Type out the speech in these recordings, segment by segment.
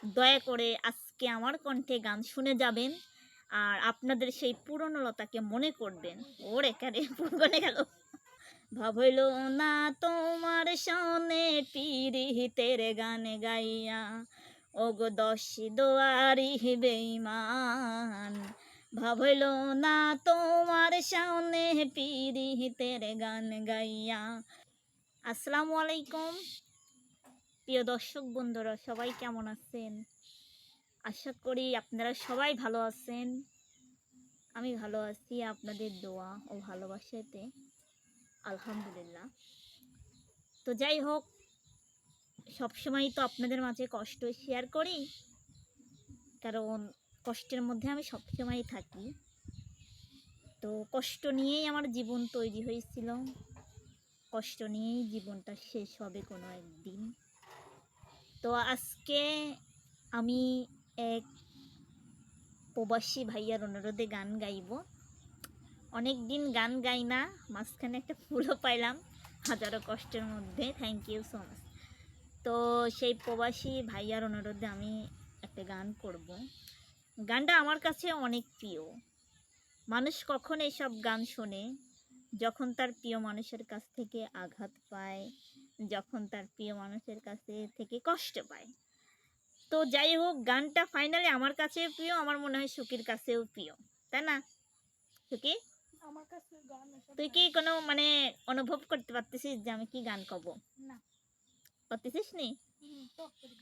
দয়া করে আজকে আমার কণ্ঠে গান শুনে যাবেন আর আপনাদের সেই পুরনো লতাকে মনে করবেন। ওরে কারে পুরনে গেল। ভাবইল না তোমার সনে পিরিতের গান গাইয়া, ওগো দশ দোয়ারি বেঈমান। ভাবইল না তোমার সনে পিরিতের গান গাইয়া। আসসালামু আলাইকুম প্রিয় দর্শক বন্ধুরা, সবাই কেমন আছেন? আশা করি আপনারা সবাই ভালো আছেন। আমি ভালো আছি আপনাদের দোয়া ও ভালোবাসাতে, আলহামদুলিল্লাহ। তো যাই হোক, সবসময় তো আপনাদের মাঝে কষ্ট শেয়ার করি, কারণ কষ্টের মধ্যে আমি সবসময় থাকি। তো কষ্ট নিয়েই আমার জীবন তৈরি হয়েছিল, কষ্ট নিয়েই জীবনটা শেষ হবে কোনো একদিন। তো আজকে আমি এক প্রবাসী ভাইয়ার অনুরোধে গান গাইব। অনেক দিন গান গাই না, মাঝখানে একটা ফুলও পাইলাম হাজারো কষ্টের মধ্যে। Thank you so much. তো সেই প্রবাসী ভাইয়ার অনুরোধে আমি একটা গান করব। গানটা আমার কাছে অনেক প্রিয়। মানুষ কখন এসব গান শোনে? যখন তার প্রিয় মানুষের কাছ থেকে আঘাত পায়, যখন তার প্রিয় মানুষের কাছে থেকে কষ্ট পায়। তো যাই হোক, গানটা ফাইনালি আমার কাছেও প্রিয়, আমার মনে হয় সুকির কাছেও প্রিয়, তাই না সুকি? আমার কাছে গান তুই কি কোনো অনুভব করতে পারতেছিস যে আমি কি গান কব? না। পারতেছিস নি?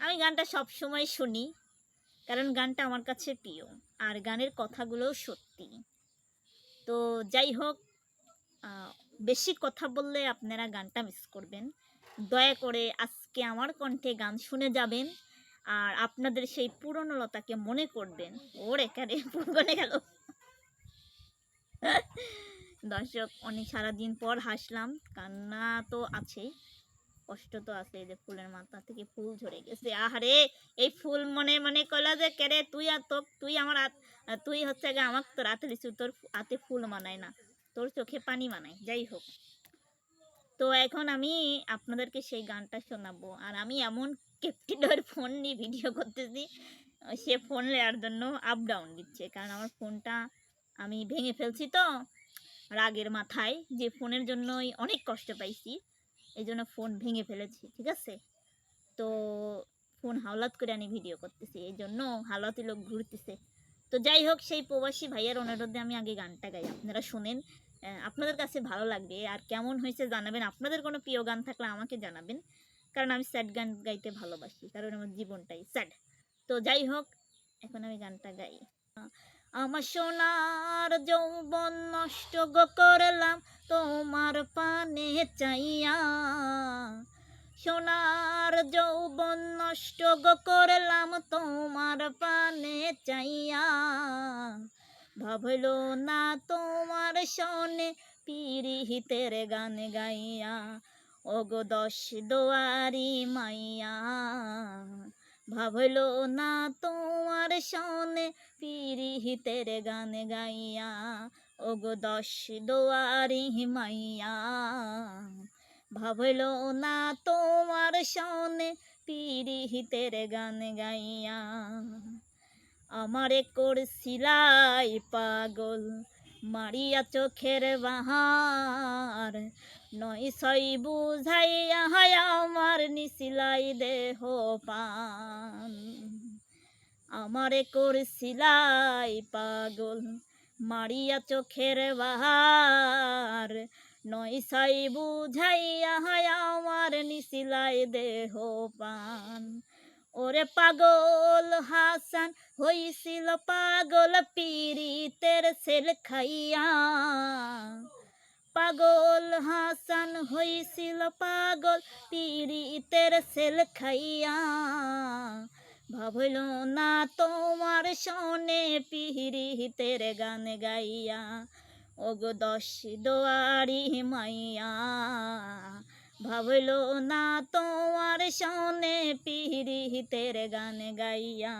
আমি গানটা সব সময় শুনি, কারণ গানটা আমার কাছে প্রিয় আর গানের কথাগুলোও সত্যি। তো যাই হোক, বেশি কথা বললে আপনারা গানটা মিস করবেন। দয়া করে আজকে আমার কণ্ঠে গান শুনে যাবেন আর আপনাদের সেই পুরনো লতাকে মনে করবেন। ওরে কারে পুরনে গেল। দর্শক, অনেক সারাদিন পর হাসলাম, কান্না তো আছেই, কষ্ট তো আছে। এই যে ফুলের মাথা থেকে ফুল ঝরে গেছে, আহারে। এই ফুল মনে মনে কইলা যে কেরে তুই আর তো তুই আমার তুই হচ্ছে গা আমাক তোর হাতে দিছু, তোর হাতে ফুল মানায় না, তোর চোখে পানি মানায়। যাই হোক, তো এখন আমি আপনাদেরকে সেই গানটা শোনাবো। আর আমি এমন ক্যাপ্টেনের ফোন নিয়ে ভিডিও করতেছি, সে ফোন নেওয়ার জন্য আপ ডাউন দিচ্ছে, কারণ আমার ফোনটা আমি ভেঙে ফেলছি। তো রাগের মাথায় যে ফোনের জন্যই অনেক কষ্ট পাইছি, এই জন্য ফোন ভেঙে ফেলেছি, ঠিক আছে? তো ফোন হাওলাত করে আমি ভিডিও করতেছি, এই জন্য হাওলাতি লোক ঘুরতেছে। তো যাই হোক, সেই প্রবাসী ভাইয়ের অনুরোধে আমি আগে গানটা গাই, আপনারা শোনেন। আপনাদের কাছে ভালো লাগবে আর কেমন হয়েছে জানাবেন। আপনাদের কোনো প্রিয় গান থাকলে আমাকে জানাবেন, কারণ আমি স্যাড গান গাইতে ভালোবাসি, কারণ আমার জীবনটাই স্যাড। তো যাই হোক, এখন আমি গানটা গাই। আমার সোনার যৌবন নষ্ট গো করলাম তোমার পানে চাইয়া, সোনার যৌবন নষ্ট গো করলাম তোমার পানে চাইয়া। ভাবল না তোমার সনে পিরিহিতের গান গাইয়া, ওগো দশ দোয়ারি মাইয়া। ভাবল না তোমার সনে পিরিহিতের গান গাইয়া, ওগো দশ দোয়ারি মাইয়া। ভাবল না তোমার সনে পিরিহিতের গান গাইয়া। আমারে করছিলাই পাগল মারিয়া চোখের বাহার, নয় ছয় বুঝাইয়া আমার নিছিলাই দেহ পান। আমারে করছিলাই পাগল মারিয়া চোখের বাহার, নয় ছয় বুঝাইয়া আমার নিছিলাই দেহ পান। ওরে পাগল হাসান হইছিল পাগল পীড়িতের সেল খাইয়া, পাগল হাসান হইছিল পাগল পীড়িতের সেল খাইয়া। ভাবল না তোমার সনে পিরিতের গান গাইয়া, ওগো দশ দোয়ারি মাইয়া। ভাবল না তোমার সনে পিরিতের গান গাইয়া,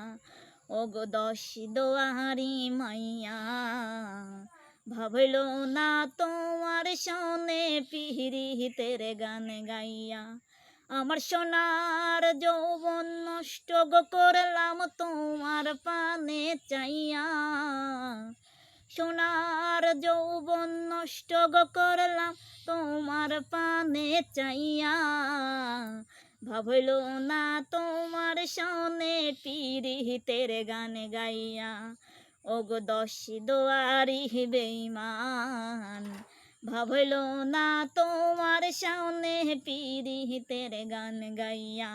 ওগো দশ দোয়ারি মাইয়া। ভাবল না তোমার সনে পিরিতের গান গাইয়া। আমার সোনার যৌবন নষ্ট গো করলাম তোমার পানে চাইয়া, সোনার যৌবন নষ্ট গো করলাম তোমার পানে চাইয়া, ভাবইল না তোমার সনে পিরিতের গান গাইয়া, ওগো দশ দোয়ারি বেঈমান, ভাবইল না তোমার সামনে পিরিতের গান গাইয়া,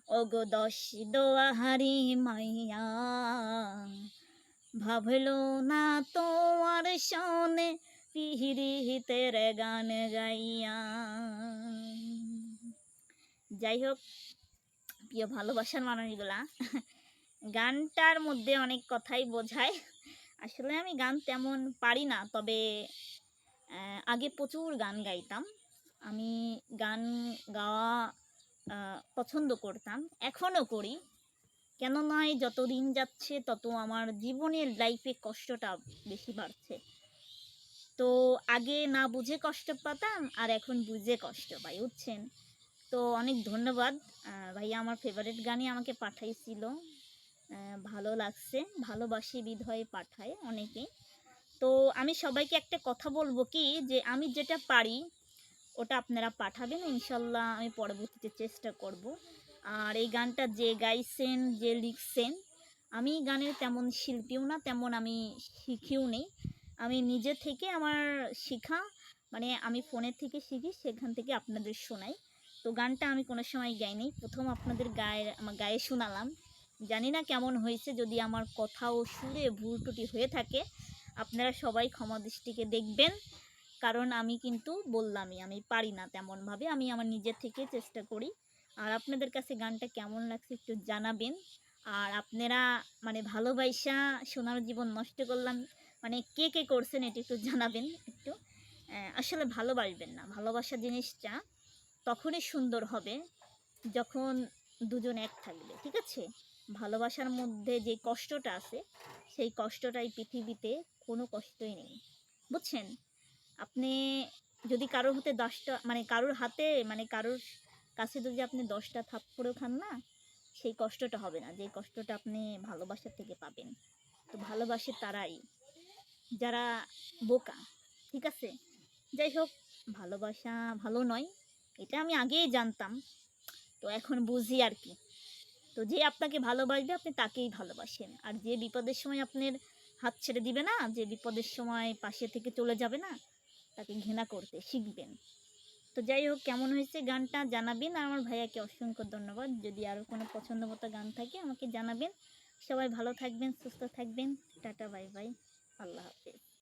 ওগো দশ দোয়ারি মাইয়া, ভাবইল না তোমার সামনে পিরিতের গান গাইয়া। যাই হোক প্রিয় ভালোবাসার মানুষগুলা, গানটার মধ্যে অনেক কথাই বোঝায়। আসলে আমি গান তেমন পারি না, তবে আগে প্রচুর গান গাইতাম। আমি গান গাওয়া পছন্দ করতাম, এখনও করি। কেন নয়, যত দিন যাচ্ছে তত আমার জীবনের লাইফে কষ্টটা বেশি বাড়ছে। তো আগে না বুঝে কষ্ট পেতাম, আর এখন বুঝে কষ্ট পাই, বুঝছেন। তো অনেক ধন্যবাদ ভাইয়া, আমার ফেভারিট গানই আমাকে পাঠাইছিল। ভালো লাগছে, ভালোবাসি বিধয়ে পাঠায় অনেকে। তো আমি সবাইকে একটা কথা বলবো কি, যে আমি যেটা পারি ওটা আপনারা পাঠাবেন, ইনশাল্লাহ আমি পরবর্তীতে চেষ্টা করব। আর এই গানটা যে গাইছেন, যে লিখছেন, আমি গানের তেমন শিল্পীও না, তেমন আমি শিখিও নেই। আমি নিজে থেকে আমার শিখা, মানে আমি ফোনের থেকে শিখি, সেখান থেকে আপনাদের শোনাই। তো গানটা আমি কোনো সময় গাইনি, প্রথম আপনাদের গায়ে শোনালাম। জানি না কেমন হয়েছে, যদি আমার কথা ও সুরে ভুল ত্রুটি হয়ে থাকে আপনারা সবাই ক্ষমা দৃষ্টিকে দেখবেন। কারণ আমি কিন্তু বললামই আমি পারি না তেমনভাবে, আমি আমার নিজের থেকে চেষ্টা করি। আর আপনাদের কাছে গানটা কেমন লাগছে একটু জানাবেন। আর আপনারা মানে ভালোবাসা সোনার জীবন নষ্ট করলাম, মানে কে কে করছেন এটা একটু জানাবেন একটু। আসলে ভালোবাসবেন না, ভালোবাসা জিনিসটা তখনই সুন্দর হবে যখন দুজন এক থাকবে, ঠিক আছে। ভালোবাসার মধ্যে যে কষ্টটা আছে, সেই কষ্টটাই পৃথিবীতে কোনো কষ্টই নেই, বুঝছেন। আপনি যদি কারোর হাতে 10টা মানে কারোর হাতে মানে কারোর কাছে যদি আপনি 10টা থাপ্পড়ও খান না, সেই কষ্টটা হবে না যে কষ্টটা আপনি ভালোবাসা থেকে পাবেন। তো ভালোবাসে তারাই যারা বোকা, ঠিক আছে। যাই হোক, ভালোবাসা ভালো নয়, এটা আমি আগেই জানতাম, তো এখন বুঝি আর কি। তো যে আপনাকে ভালোবাসবে আপনি তাকেই ভালোবাসেন, আর যে বিপদের সময় আপনার হাত ছেড়ে দিবে না, যে বিপদের সময় পাশে থেকে চলে যাবে না, তাকে ঘৃণা করতে শিখবেন। তো যাই হোক, কেমন হয়েছে গানটা জানাবেন। আর আমার ভাইয়াকে অসংখ্য ধন্যবাদ। যদি আরও কোনো পছন্দ মতো গান থাকে আমাকে জানাবেন। সবাই ভালো থাকবেন, সুস্থ থাকবেন। টাটা, বাই বাই, আল্লাহ হাফেজ।